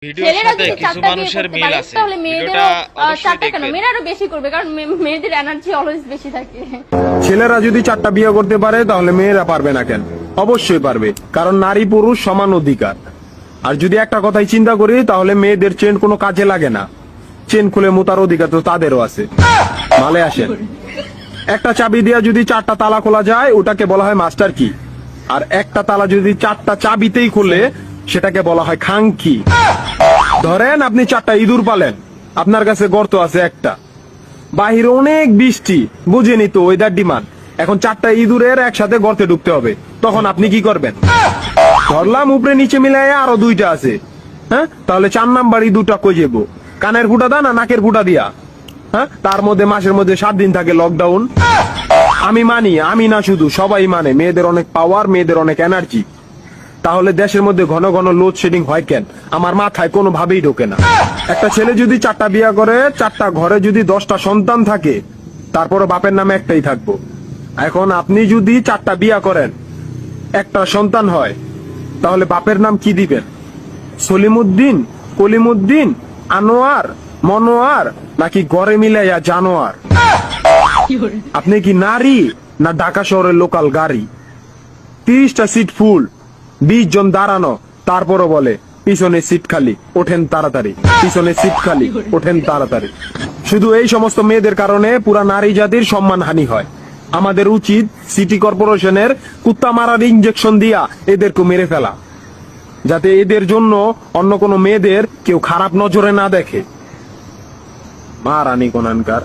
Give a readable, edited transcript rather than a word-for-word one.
ভিডিওর সাথে কিছু মানুষের মিল আছে। তাহলে ভিডিওটা মেয়েদেরও চারটা কেন, দেখবেন। মেয়েরা আরো বেশি করবে, কারণ মেয়েদের এনার্জি অলওয়েজ বেশি থাকে। ছেলেরা যদি 4টা বিয়ে করতে পারে তাহলে মেয়েরা পারবে না কেন? অবশ্যই পারবে, কারণ নারী পুরুষ সমান অধিকার। আর যদি একটা কথাই চিন্তা করি তাহলে মেয়েদের চেন কোনো কাজে লাগে না, চেন খুলে মোতার অধিকার তো তাদেরও আছে। মালে আসেন, একটা চাবি দিয়া যদি 4টা তালা খোলা যায় ওটাকে বলা হয় মাস্টার কি, আর একটা তালা যদি 4টা চাবিতেই খুলে সেটাকে বলা হয় খাঙ্কি। ধরেন আপনি 4টা ইঁদুর পালেন, আপনার কাছে গর্ত আছে একটা, বাহিরে অনেক বৃষ্টি, বুঝেনি তো ওয়েদার ডিমান্ড, এখন 4টা ইঁদুরের একসাথে গর্তে ঢুকতে হবে, তখন আপনি কি করবেন? ধরলাম উপরে নিচে মিলাইয়া আরো 2টা আছে, হ্যাঁ, তাহলে 4 নাম্বার ইঁদুরটা কই যাবো? কানের ফুটা দা না নাকের ফুটা দিয়া? হ্যাঁ, তার মধ্যে মাসের মধ্যে 7 দিন থাকে লকডাউন। আমি মানি, আমি না শুধু সবাই মানে মেয়েদের অনেক পাওয়ার, মেয়েদের অনেক এনার্জি। তাহলে দেশের মধ্যে ঘন ঘন লোডশেডিং হয় কেন? আমার মাথায় কোনোভাবেই ঢোকে না। একটা ছেলে যদি 4টা বিয়ে করে, 4টা ঘরে যদি 10টা সন্তান থাকে, তারপরে বাপের নামে একটাই থাকবো। এখন আপনি যদি 4টা বিয়ে করেন, একটা সন্তান হয়, তাহলে বাপের নাম কি দিবেন? সলিমুদ্দিন, কলিমুদ্দিন, আনোয়ার, মনোয়ার, নাকি গড়ে মিলাইয়া জানোয়ার? আপনি কি নারী না ঢাকা শহরের লোকাল গাড়ি? 30টা সিট ফুল, 20 জন দাঁড়ানো, তারপরও বলে পিছনে সিট খালি, ওঠেন তাড়াতাড়ি, পিছনে সিট খালি, ওঠেন তাড়াতাড়ি। শুধু এই সমস্ত মেয়েদের কারণে পুরা নারী জাতির সম্মানহানি হয়। আমাদের উচিত সিটি কর্পোরেশনের কুত্তা মারার ইনজেকশন দিয়া এদেরকে মেরে ফেলা, যাতে এদের জন্য অন্য কোনো মেয়েদের কেউ খারাপ নজরে না দেখে। মারানি কোনানকার।